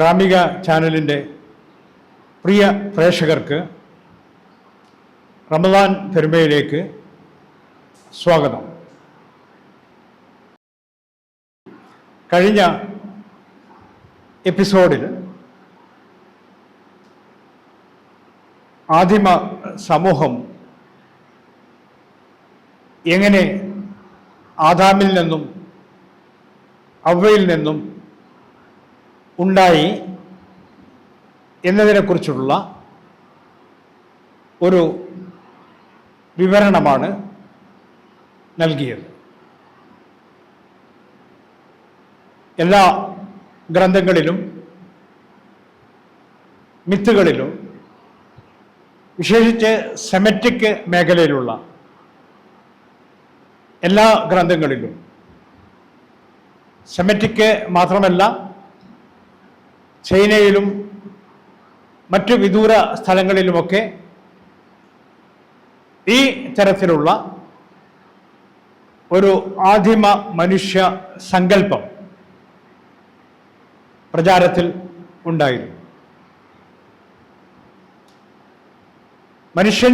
ഗ്രാമിക ചാനലിൻ്റെ പ്രിയ പ്രേക്ഷകർക്ക് റമദാൻ പെരുമയിലേക്ക് സ്വാഗതം. കഴിഞ്ഞ എപ്പിസോഡിൽ ആദിമ സമൂഹം എങ്ങനെ ആദാമിൽ നിന്നും ഹവ്വയിൽ നിന്നും ഉണ്ടായി എന്നതിനെക്കുറിച്ചുള്ള ഒരു വിവരണമാണ് നൽകിയത്. എല്ലാ ഗ്രന്ഥങ്ങളിലും മിത്തുകളിലും വിശേഷിച്ച് സെമറ്റിക് മേഖലയിലുള്ള എല്ലാ ഗ്രന്ഥങ്ങളിലും, സെമറ്റിക് മാത്രമല്ല ചൈനയിലും മറ്റു വിദൂര സ്ഥലങ്ങളിലുമൊക്കെ ഈ തരത്തിലുള്ള ഒരു ആദിമ മനുഷ്യ സങ്കല്പം പ്രചാരത്തിൽ ഉണ്ടായിരുന്നു. മനുഷ്യൻ,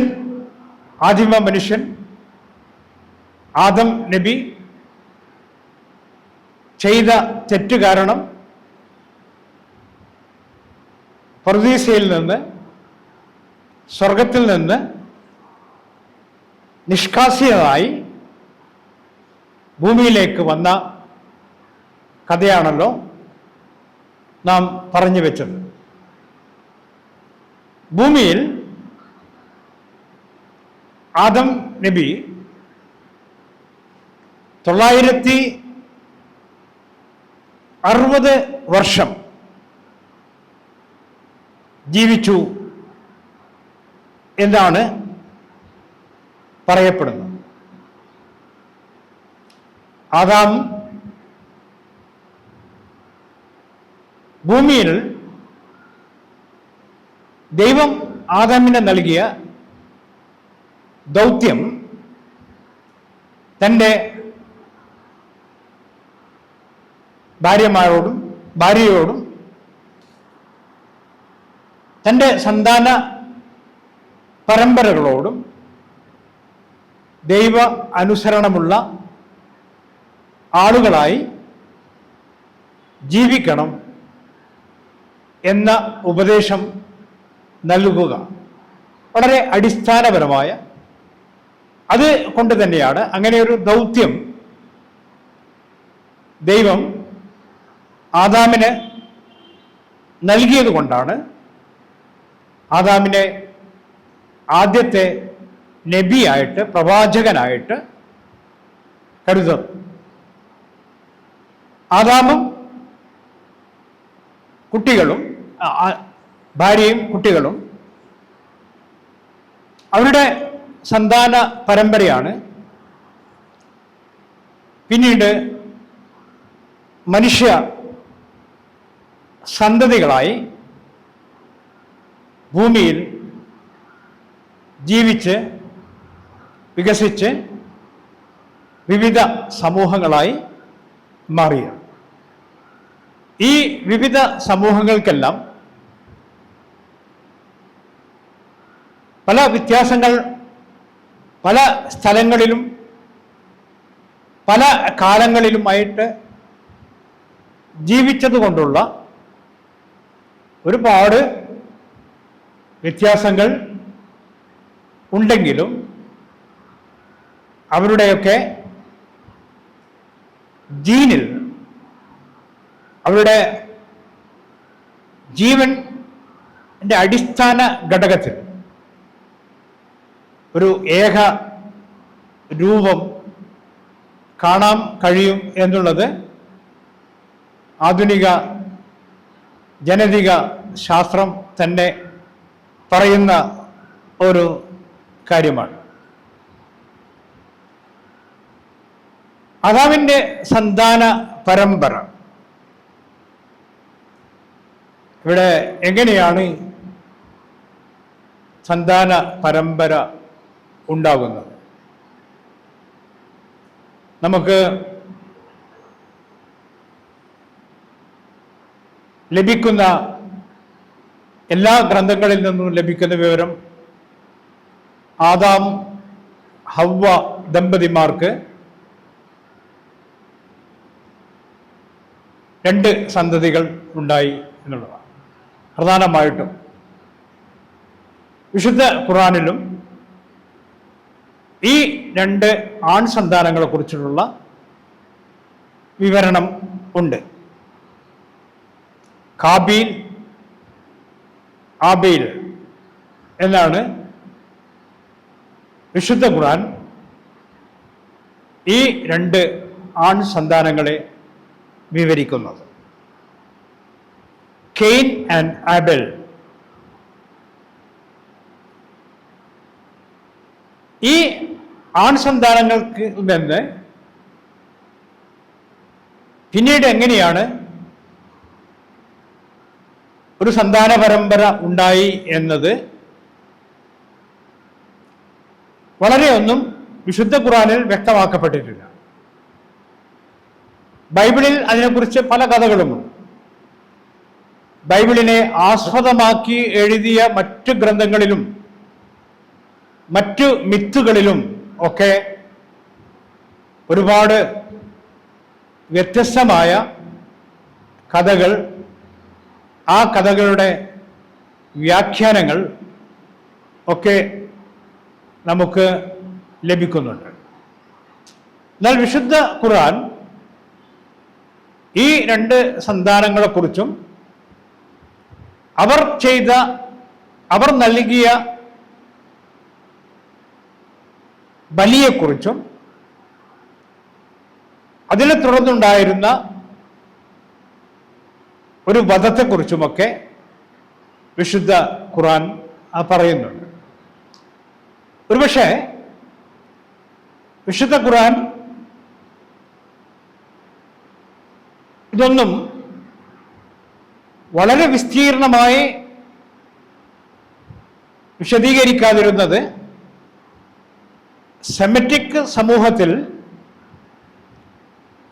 ആദിമ മനുഷ്യൻ, ആദം നബി ചെയ്ത തെറ്റ് കാരണം പറുദീസയിൽ നിന്ന്, സ്വർഗത്തിൽ നിന്ന് നിഷ്കാസിതനായി ഭൂമിയിലേക്ക് വന്ന കഥയാണല്ലോ നാം പറഞ്ഞു വെച്ചത്. ഭൂമിയിൽ ആദം നബി 960 വർഷം ജീവിച്ചു എന്നാണ് പറയപ്പെടുന്നത്. ആദാം ഭൂമിയിൽ ദൈവം ആദാമിന് നൽകിയ ദൗത്യം തൻ്റെ ഭാര്യയോടും തൻ്റെ സന്താന പരമ്പരകളോടും ദൈവ അനുസരണമുള്ള ആളുകളായി ജീവിക്കണം എന്ന ഉപദേശം നൽകുക. വളരെ അടിസ്ഥാനപരമായ, അത് കൊണ്ട് തന്നെയാണ് അങ്ങനെ ഒരു ദൗത്യം ദൈവം ആദാമിന് നൽകിയത് കൊണ്ടാണ് ആദാമിനെ ആദ്യത്തെ നബിയായിട്ട്, പ്രവാചകനായിട്ട് കരുതുന്നത്. ആദാമും കുട്ടികളും, ഭാര്യയും കുട്ടികളും അവരുടെ സന്താന പരമ്പരയാണ് പിന്നീട് മനുഷ്യ സന്തതികളായി ഭൂമിയിൽ ജീവിച്ച് വികസിച്ച് വിവിധ സമൂഹങ്ങളായി മാറിയത്. ഈ വിവിധ സമൂഹങ്ങൾക്കെല്ലാം പല വ്യത്യാസങ്ങൾ പല സ്ഥലങ്ങളിലും പല കാലങ്ങളിലുമായിട്ട് ജീവിച്ചതുകൊണ്ടുള്ള ഒരുപാട് വ്യത്യാസങ്ങൾ ഉണ്ടെങ്കിലും അവരുടെയൊക്കെ ജീനിൽ, അവരുടെ ജീവന്റെ അടിസ്ഥാന ഘടകത്തിൽ ഒരു ഏക രൂപം കാണാൻ കഴിയും എന്നുള്ളത് ആധുനിക ജനതിക ശാസ്ത്രം തന്നെ പറയുന്ന ഒരു കാര്യമാണ്. ആദാമിൻ്റെ സന്താന പരമ്പര ഇവിടെ എങ്ങനെയാണ് സന്താന പരമ്പര ഉണ്ടാകുന്നത്? നമുക്ക് ലഭിക്കുന്ന എല്ലാ ഗ്രന്ഥങ്ങളിൽ നിന്നും ലഭിക്കുന്ന വിവരം ആദാം ഹവ്വ ദമ്പതിമാർക്ക് 2 സന്തതികൾ ഉണ്ടായി എന്നുള്ളതാണ്. പ്രധാനമായിട്ടും വിശുദ്ധ ഖുർആനിലും ഈ 2 ആൺ സന്താനങ്ങളെ കുറിച്ചുള്ള വിവരണം ഉണ്ട്. കാബീൽ, ആബേൽ എന്നാണ് വിശുദ്ധ ഖുർആൻ ഈ 2 ആൺ സന്താനങ്ങളെ വിവരിക്കുന്നത്. Kane and Abel. ഈ ആൺ സന്താനങ്ങൾക്ക് നിന്ന് പിന്നീട് എങ്ങനെയാണ് ഒരു സന്താന പരമ്പര ഉണ്ടായി എന്നത് വളരെയൊന്നും വിശുദ്ധ ഖുർആനിൽ വ്യക്തമാക്കപ്പെട്ടിട്ടില്ല. ബൈബിളിൽ അതിനെക്കുറിച്ച് പല കഥകളുമുണ്ട്. ബൈബിളിനെ ആസ്പദമാക്കി എഴുതിയ മറ്റു ഗ്രന്ഥങ്ങളിലും മറ്റു മിത്തുകളിലും ഒക്കെ ഒരുപാട് വ്യത്യസ്തമായ കഥകൾ, ആ കഥകളുടെ വ്യാഖ്യാനങ്ങൾ ഒക്കെ നമുക്ക് ലഭിക്കുന്നുണ്ട്. എന്നാൽ വിശുദ്ധ ഖുർആൻ ഈ 2 സന്താനങ്ങളെക്കുറിച്ചും അവർ നൽകിയ ബലിയെക്കുറിച്ചും അതിനെ തുടർന്നുണ്ടായിരുന്ന ഒരു വധത്തെക്കുറിച്ചുമൊക്കെ വിശുദ്ധ ഖുർആൻ പറയുന്നുണ്ട്. ഒരുപക്ഷെ വിശുദ്ധ ഖുർആൻ ഇതൊന്നും വളരെ വിസ്തീർണമായി വിശദീകരിക്കാതിരുന്നത് സെമിറ്റിക് സമൂഹത്തിൽ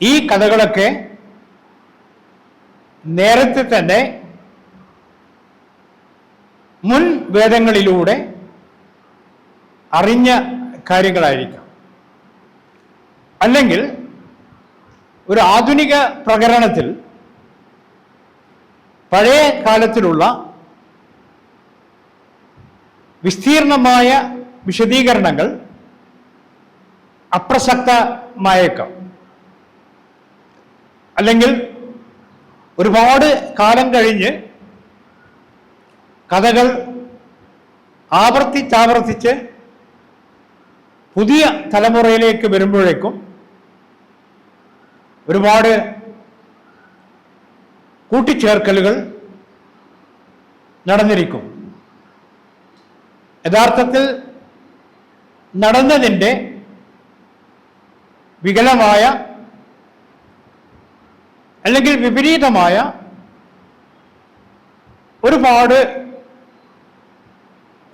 ഈ കഥകളൊക്കെ നേരത്തെ തന്നെ മുൻ വേദങ്ങളിലൂടെ അറിഞ്ഞ കാര്യങ്ങളായിരിക്കാം. അല്ലെങ്കിൽ ഒരു ആധുനിക പ്രകരണത്തിൽ പഴയ കാലത്തിലുള്ള വിസ്തീർണമായ വിശദീകരണങ്ങൾ അപ്രസക്തമായേക്കാം. അല്ലെങ്കിൽ ഒരുപാട് കാലം കഴിഞ്ഞ് കഥകൾ ആവർത്തിച്ചാവർത്തിച്ച് പുതിയ തലമുറയിലേക്ക് വരുമ്പോഴേക്കും ഒരുപാട് കൂട്ടിച്ചേർക്കലുകൾ നടന്നിരിക്കും. യഥാർത്ഥത്തിൽ നടന്നതിൻ്റെ വികലമായ അല്ലെങ്കിൽ വിപരീതമായ ഒരുപാട്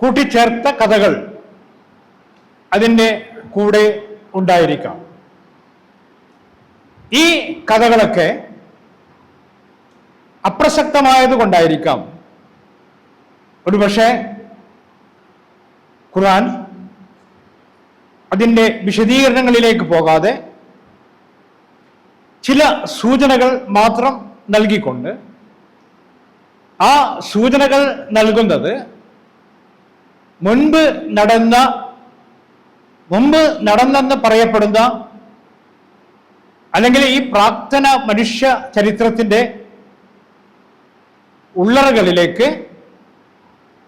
കൂട്ടിച്ചേർത്ത കഥകൾ അതിൻ്റെ കൂടെ ഉണ്ടായിരിക്കാം. ഈ കഥകളൊക്കെ അപ്രസക്തമായതുകൊണ്ടായിരിക്കാം ഒരുപക്ഷെ ഖുർആൻ അതിൻ്റെ വിശദീകരണങ്ങളിലേക്ക് പോകാതെ ചില സൂചനകൾ മാത്രം നൽകിക്കൊണ്ട് ആ സൂചനകൾ നൽകുന്നത് മുൻപ് നടന്നെന്ന് പറയപ്പെടുന്ന അല്ലെങ്കിൽ ഈ പ്രാക്തന മനുഷ്യ ചരിത്രത്തിൻ്റെ ഉള്ളറകളിലേക്ക്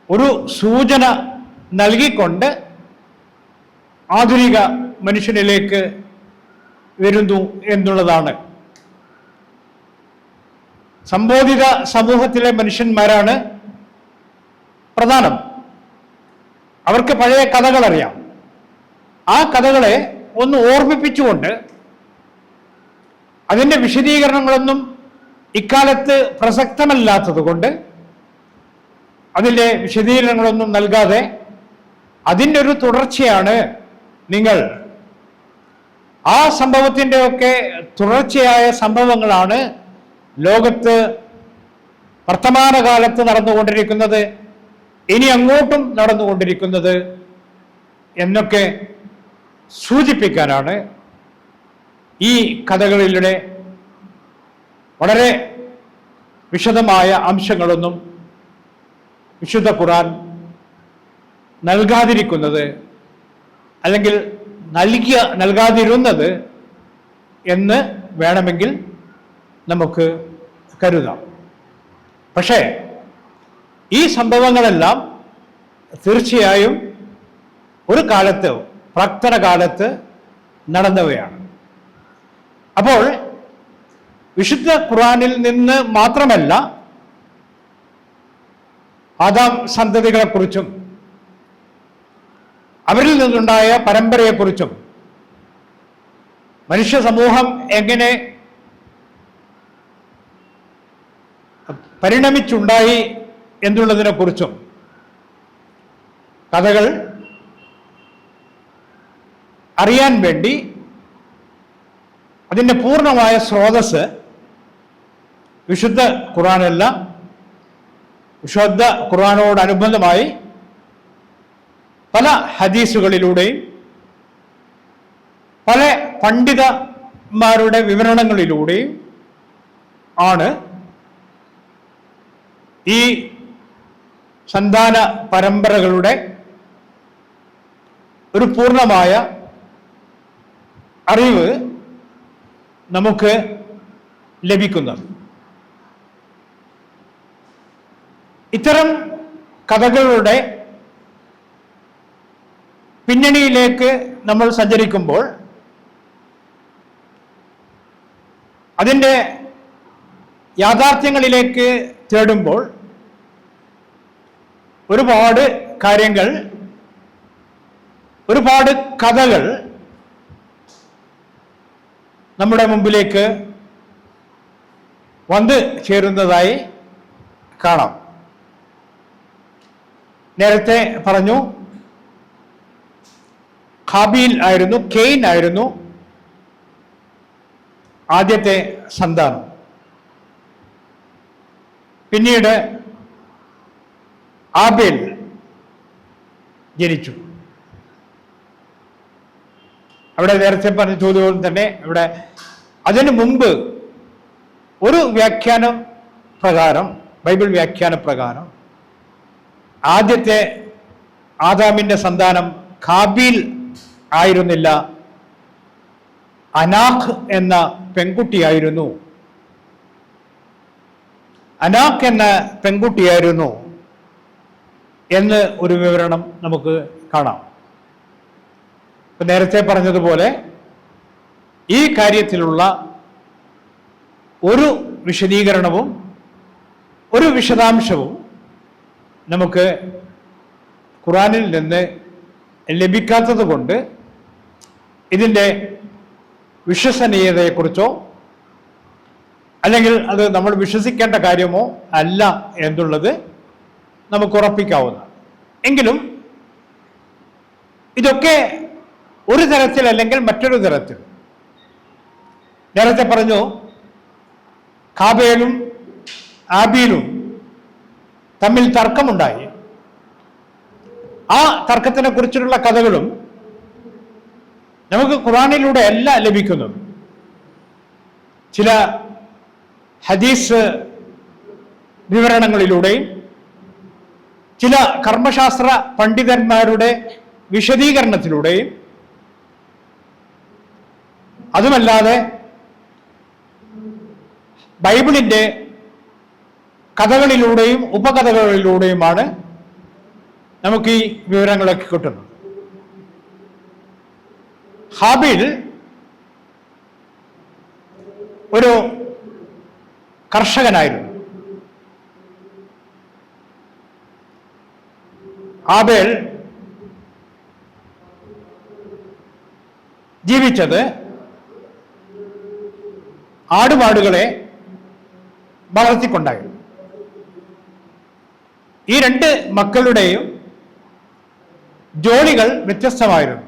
ഒരു സൂചന നൽകിക്കൊണ്ട് ആധുനിക മനുഷ്യനിലേക്ക് വരുന്നു എന്നുള്ളതാണ്. സംബോധിത സമൂഹത്തിലെ മനുഷ്യന്മാരാണ് പ്രധാനം. അവർക്ക് പഴയ കഥകൾ അറിയാം. ആ കഥകളെ ഒന്ന് ഓർമ്മിപ്പിച്ചുകൊണ്ട് അതിൻ്റെ വിശദീകരണങ്ങളൊന്നും ഇക്കാലത്ത് പ്രസക്തമല്ലാത്തത് കൊണ്ട് അതിൻ്റെ വിശദീകരണങ്ങളൊന്നും നൽകാതെ അതിൻ്റെ ഒരു തുടർച്ചയാണ് നിങ്ങൾ, ആ സംഭവത്തിൻ്റെ ഒക്കെ തുടർച്ചയായ സംഭവങ്ങളാണ് ലോകത്ത് വർത്തമാനകാലത്ത് നടന്നുകൊണ്ടിരിക്കുന്നത്, ഇനി അങ്ങോട്ടും നടന്നുകൊണ്ടിരിക്കുന്നത് എന്നൊക്കെ സൂചിപ്പിക്കാനാണ് ഈ കഥകളിലൂടെ വളരെ വിശദമായ അംശങ്ങളൊന്നും വിശുദ്ധ ഖുർആൻ നൽകാതിരിക്കുന്നത്, അല്ലെങ്കിൽ നൽകാതിരുന്നത് എന്ന് വേണമെങ്കിൽ നമുക്ക് കരുതാം. പക്ഷേ ഈ സംഭവങ്ങളെല്ലാം തീർച്ചയായും ഒരു കാലത്ത്, പ്രാക്തന കാലത്ത് നടന്നവയാണ്. അപ്പോൾ വിശുദ്ധ ഖുർആനിൽ നിന്ന് മാത്രമല്ല, ആദാം സന്തതികളെക്കുറിച്ചും അവരിൽ നിന്നുണ്ടായ പരമ്പരയെക്കുറിച്ചും മനുഷ്യ സമൂഹം എങ്ങനെ പരിണമിച്ചുണ്ടായി എന്നുള്ളതിനെ കുറിച്ചും കഥകൾ അറിയാൻ വേണ്ടി അതിൻ്റെ പൂർണ്ണമായ സ്രോതസ് വിശുദ്ധ ഖുർആനല്ല, വിശുദ്ധ ഖുർആനോടനുബന്ധമായി പല ഹദീസുകളിലൂടെയും പല പണ്ഡിതന്മാരുടെ വിവരണങ്ങളിലൂടെയും ആണ് ഈ സന്താന പരമ്പരകളുടെ ഒരു പൂർണ്ണമായ അറിവ് നമുക്ക് ലഭിക്കുന്നത്. ഇത്തരം കഥകളുടെ പിന്നണിയിലേക്ക് നമ്മൾ സഞ്ചരിക്കുമ്പോൾ അതിൻ്റെ യാഥാർത്ഥ്യങ്ങളിലേക്ക് തേടുമ്പോൾ ഒരുപാട് കാര്യങ്ങൾ, ഒരുപാട് കഥകൾ നമ്മുടെ മുമ്പിലേക്ക് വന്ന് ചേരുന്നതായി കാണാം. നേരത്തെ പറഞ്ഞു, ഹാബീൽ ആയിരുന്നു, കെയ്ൻ ആയിരുന്നു ആദ്യത്തെ സന്താനം. പിന്നീട് ആബേൽ ജനിച്ചു. അവിടെ നേരത്തെ പറഞ്ഞ ചോദ്യം തന്നെ ഇവിടെ അതിനു മുമ്പ് ഒരു വ്യാഖ്യാന പ്രകാരം, ബൈബിൾ വ്യാഖ്യാന പ്രകാരം ആദ്യത്തെ ആദാമിന്റെ സന്താനം ഹാബീൽ ആയിരുന്നില്ല, അനാഖ് എന്ന പെൺകുട്ടിയായിരുന്നു. അനാഖ് എന്ന പെൺകുട്ടിയായിരുന്നു എന്ന് ഒരു വിവരണം നമുക്ക് കാണാം. ഇപ്പം നേരത്തെ പറഞ്ഞതുപോലെ ഈ കാര്യത്തിലുള്ള ഒരു വിശദീകരണവും ഒരു വിശദാംശവും നമുക്ക് ഖുർആനിൽ നിന്ന് ലഭിക്കാത്തത് കൊണ്ട് ഇതിൻ്റെ വിശ്വസനീയതയെക്കുറിച്ചോ അല്ലെങ്കിൽ അത് നമ്മൾ വിശ്വസിക്കേണ്ട കാര്യമോ അല്ല എന്നുള്ളത് നമുക്ക് ഉറപ്പിക്കാവുന്ന. എങ്കിലും ഇതൊക്കെ ഒരു തരത്തിൽ അല്ലെങ്കിൽ മറ്റൊരു തരത്തിൽ, നേരത്തെ പറഞ്ഞു ഹാബേലും ആബീലും തമ്മിൽ തർക്കമുണ്ടായി. ആ തർക്കത്തിനെ കുറിച്ചുള്ള കഥകളും നമുക്ക് ഖുർആനിലൂടെ അല്ല ലഭിക്കുന്നത്. ചില ഹദീസ് വിവരണങ്ങളിലൂടെയും ചില കർമ്മശാസ്ത്ര പണ്ഡിതന്മാരുടെ വിശദീകരണത്തിലൂടെയും, അതുമല്ലാതെ ബൈബിളിൻ്റെ കഥകളിലൂടെയും ഉപകഥകളിലൂടെയുമാണ് നമുക്ക് ഈ വിവരങ്ങളൊക്കെ കിട്ടുന്നത്. ഹാബീൽ ഒരു കർഷകനായിരുന്നു. ആബേൽ ജീവിച്ചത് ആടുമാടുകളെ വളർത്തിക്കൊണ്ടായിരുന്നു. ഈ രണ്ട് മക്കളുടെയും ജോലികൾ വ്യത്യസ്തമായിരുന്നു.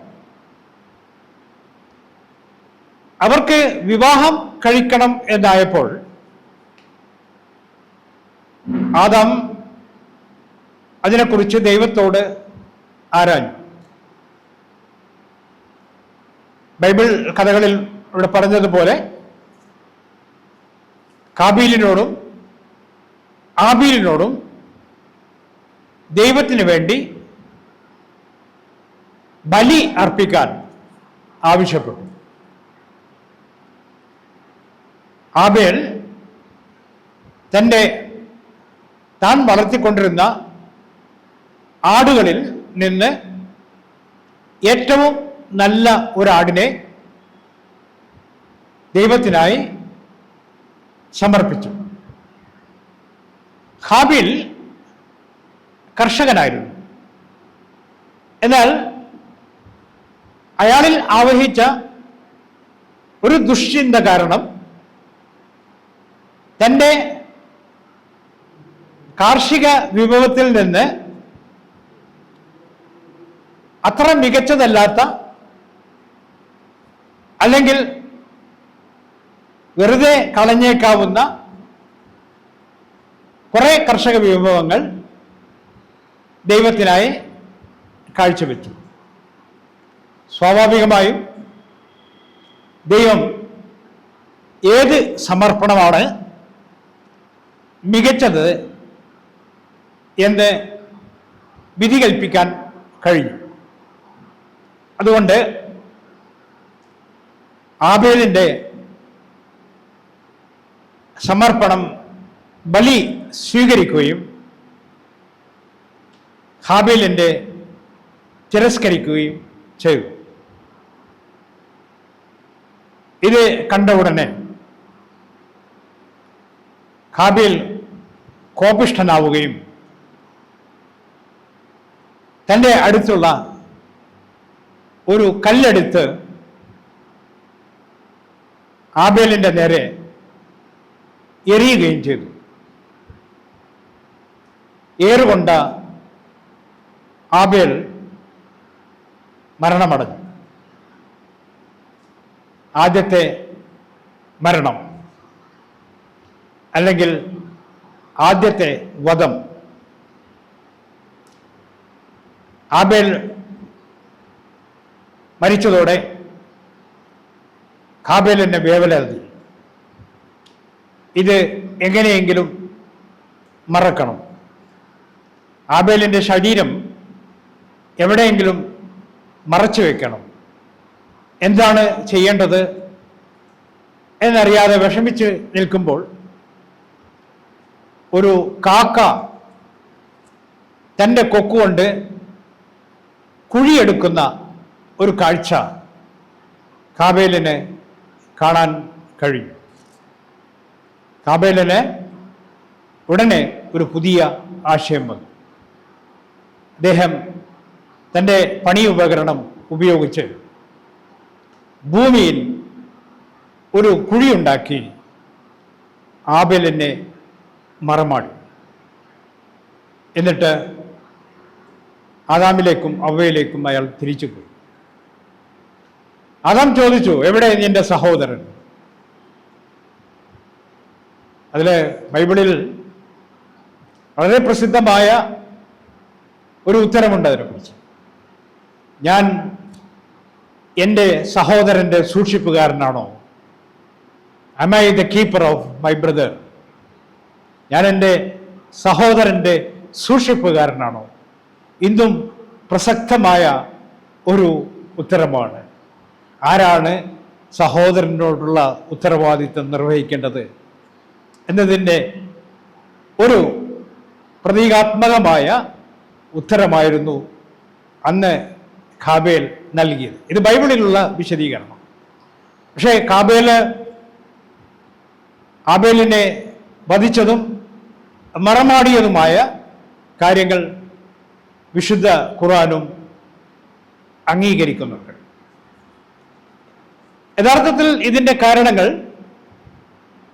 അവർക്ക് വിവാഹം കഴിക്കണം എന്നായപ്പോൾ ആദാം അതിനെക്കുറിച്ച് ദൈവത്തോട് ആരാഞ്ഞു. ബൈബിൾ കഥകളിൽ ഇവിടെ പറഞ്ഞതുപോലെ കാബീലിനോടും ആബീലിനോടും ദൈവത്തിന് വേണ്ടി ബലി അർപ്പിക്കാൻ ആവശ്യപ്പെട്ടു. ആബേൽ താൻ വളർത്തിക്കൊണ്ടിരുന്ന ആടുകളിൽ നിന്ന് ഏറ്റവും നല്ല ഒരാടിനെ ദൈവത്തിനായി സമർപ്പിച്ചു. ഹാബീൽ കർഷകനായിരുന്നു. എന്നാൽ അയാളിൽ ആവഹിച്ച ഒരു ദുശ്ചിന്ത കാരണം തൻ്റെ കാർഷിക വിഭവത്തിൽ നിന്ന് അത്ര മികച്ചതല്ലാത്ത, അല്ലെങ്കിൽ വെറുതെ കളഞ്ഞേക്കാവുന്ന കുറെ കർഷക വിഭവങ്ങൾ ദൈവത്തിനായി കാഴ്ചവെച്ചു. സ്വാഭാവികമായും ദൈവം ഏത് സമർപ്പണമാണ് മികച്ചത് എന്ന് വിധി കൽപ്പിക്കാൻ കഴിഞ്ഞു. അതുകൊണ്ട് ആബേലിൻ്റെ സമർപ്പണം ബലി സ്വീകരിക്കുകയും ഹാബേലിൻ്റെ തിരസ്കരിക്കുകയും ചെയ്തു. ഇത് കണ്ട ഉടനെ ഹാബേൽ കോപിഷ്ഠനാവുകയും തൻ്റെ അടുത്തുള്ള ഒരു കല്ലെടുത്ത് ആബേലിൻ്റെ നേരെ എറിയുകയും ചെയ്തു. ഏറുകൊണ്ട ആബേൽ മരണമടഞ്ഞു. ആദ്യത്തെ മരണം, അല്ലെങ്കിൽ ആദ്യത്തെ വധം. ആബേൽ മരിച്ചതോടെ ഹാബേലിനെ വേവലാതി. ഇത് എങ്ങനെയെങ്കിലും മറക്കണം. ആബേലിൻ്റെ ശരീരം എവിടെയെങ്കിലും മറച്ചു വെക്കണം. എന്താണ് ചെയ്യേണ്ടത് എന്നറിയാതെ വിഷമിച്ച് നിൽക്കുമ്പോൾ ഒരു കാക്ക തൻ്റെ കൊക്കുകൊണ്ട് കുഴിയെടുക്കുന്ന ഒരു കാഴ്ച ഹാബേലിന് കാണാൻ കഴിയും. ഹാബേലിന് ഉടനെ ഒരു പുതിയ ആശയം വന്നു. അദ്ദേഹം തൻ്റെ പണി ഉപകരണം ഉപയോഗിച്ച് ഭൂമിയിൽ ഒരു കുഴിയുണ്ടാക്കി ആബേലിനെ മറമാടി. എന്നിട്ട് ആദാമിലേക്കും അവ്വയിലേക്കും അയാൾ തിരിച്ചു പോയി. ആദാം ചോദിച്ചു, എവിടെ നിന്റെ സഹോദരൻ? അതിൽ ബൈബിളിൽ വളരെ പ്രസിദ്ധമായ ഒരു ഉത്തരമുണ്ട് അതിനെക്കുറിച്ച്. ഞാൻ എൻ്റെ സഹോദരൻ്റെ സൂക്ഷിപ്പുകാരനാണോ? am I the keeper of my brother? ഞാൻ എൻ്റെ സഹോദരൻ്റെ സൂക്ഷിപ്പുകാരനാണോ? ഇന്നും പ്രസക്തമായ ഒരു ഉത്തരമാണ്. ആരാണ് സഹോദരനോടുള്ള ഉത്തരവാദിത്വം നിർവഹിക്കേണ്ടത് എന്നതിൻ്റെ ഒരു പ്രതീകാത്മകമായ ഉത്തരമായിരുന്നു അന്ന് ഹാബേൽ നൽകിയത്. ഇത് ബൈബിളിലുള്ള വിശദീകരണം. പക്ഷേ ആബേലിനെ വധിച്ചതും മറമാടിയതുമായ കാര്യങ്ങൾ വിശുദ്ധ ഖുർആനും അംഗീകരിക്കുന്നുണ്ട്. യഥാർത്ഥത്തിൽ ഇതിൻ്റെ കാരണങ്ങൾ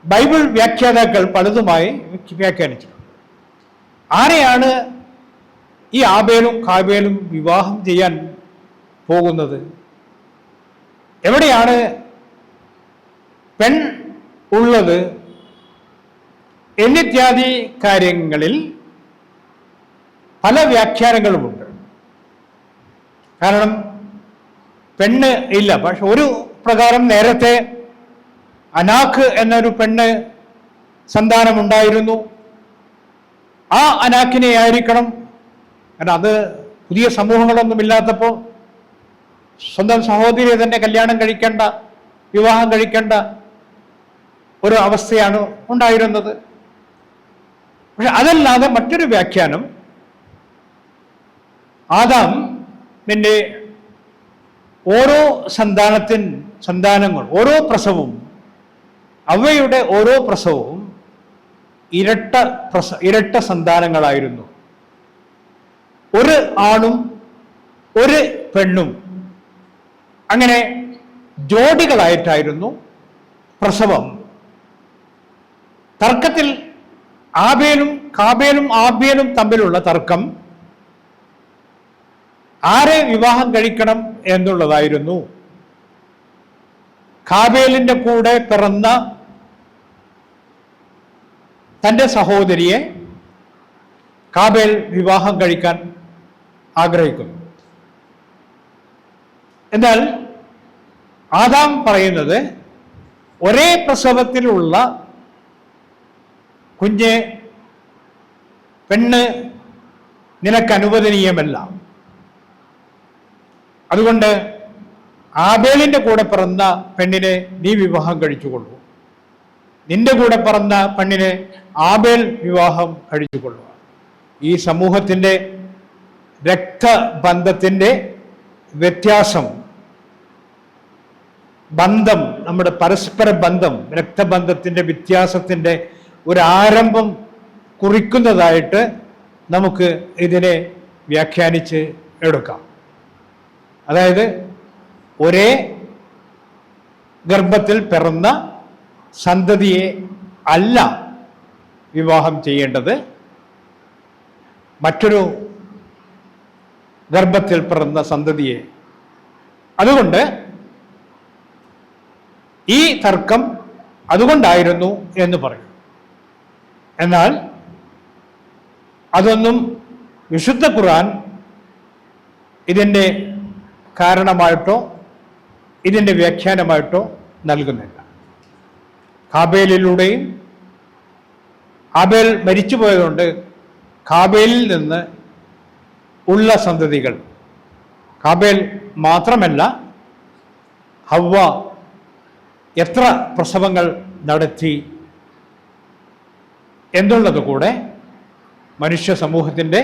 ബൈബിൾ വ്യാഖ്യാതാക്കൾ പലതുമായി വ്യാഖ്യാനിച്ചിട്ടുണ്ട്. ആരെയാണ് ഈ ആബേലും ഹാബേലും വിവാഹം ചെയ്യാൻ പോകുന്നത്? എവിടെയാണ് പെൺ ഉള്ളത് എന്നിത്യാദി കാര്യങ്ങളിൽ പല വ്യാഖ്യാനങ്ങളുമുണ്ട്. കാരണം പെണ്ണ് ഇല്ല, പക്ഷെ ഒരു പ്രകാരം നേരത്തെ അനാഖ് എന്നൊരു പെണ്ണ് സന്താനമുണ്ടായിരുന്നു. ആ അനാഖിനെ ആയിരിക്കണം, കാരണം അത് പുതിയ സമൂഹങ്ങളൊന്നുമില്ലാത്തപ്പോൾ സ്വന്തം സഹോദരിയെ തന്നെ കല്യാണം കഴിക്കേണ്ട, വിവാഹം കഴിക്കേണ്ട ഒരു അവസ്ഥയാണ് ഉണ്ടായിരുന്നത്. പക്ഷെ അതല്ലാതെ മറ്റൊരു വ്യാഖ്യാനം, ആദാമിന്റെ ഓരോ സന്താനങ്ങൾ, ഓരോ പ്രസവവും, അവയുടെ ഓരോ പ്രസവവും ഇരട്ട സന്താനങ്ങളായിരുന്നു. ഒരു ആണും ഒരു പെണ്ണും, അങ്ങനെ ജോഡികളായിട്ടായിരുന്നു പ്രസവം. തർക്കത്തിൽ കാബേലും ആബേലും തമ്മിലുള്ള തർക്കം ആരെ വിവാഹം കഴിക്കണം എന്നുള്ളതായിരുന്നു. കാബേലിന്റെ കൂടെ പിറന്ന തൻ്റെ സഹോദരിയെ കാബേൽ വിവാഹം കഴിക്കാൻ ആഗ്രഹിക്കുന്നു. എന്നാൽ ആദാം പറയുന്നത്, ഒരേ പ്രസവത്തിലുള്ള കുഞ്ഞ് പെണ്ണ് നിനക്ക് അനുവദനീയമല്ല. അതുകൊണ്ട് ആബേലിന്റെ കൂടെ പിറന്ന പെണ്ണിനെ നീ വിവാഹം കഴിച്ചുകൊള്ളൂ, നിന്റെ കൂടെ പിറന്ന പെണ്ണിനെ ആബേൽ വിവാഹം കഴിച്ചുകൊള്ളുക. ഈ സമൂഹത്തിന്റെ രക്തബന്ധത്തിന്റെ വ്യത്യാസം, ബന്ധം, നമ്മുടെ പരസ്പര ബന്ധം, രക്തബന്ധത്തിന്റെ വ്യത്യാസത്തിന്റെ ഒരു ആരംഭം കുറിക്കുന്നതായിട്ട് നമുക്ക് ഇതിനെ വ്യാഖ്യാനിച്ച് എടുക്കാം. അതായത് ഒരേ ഗർഭത്തിൽ പിറന്ന സന്തതിയെ അല്ല വിവാഹം ചെയ്യേണ്ടത്, മറ്റൊരു ഗർഭത്തിൽ പിറന്ന സന്തതിയെ. അതുകൊണ്ട് ഈ തർക്കം അതുകൊണ്ടായിരുന്നു എന്ന് പറയും. എന്നാൽ അതൊന്നും വിശുദ്ധ ഖുർആൻ ഇതിൻ്റെ കാരണമായിട്ടോ ഇതിൻ്റെ വ്യാഖ്യാനമായിട്ടോ നൽകുന്നില്ല. കാബേലിലൂടെയും, ആബേൽ മരിച്ചുപോയതുകൊണ്ട് കാബേലിൽ നിന്ന് ഉള്ള സന്തതികൾ, കാബേൽ മാത്രമല്ല ഹവ്വ എത്ര പ്രസവങ്ങൾ നടത്തി എന്നുള്ളത് കൂടെ മനുഷ്യ സമൂഹത്തിൻ്റെ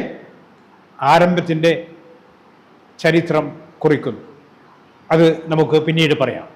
ആരംഭത്തിൻ്റെ ചരിത്രം കുറിക്കുന്നു. അത് നമുക്ക് പിന്നീട് പറയാം.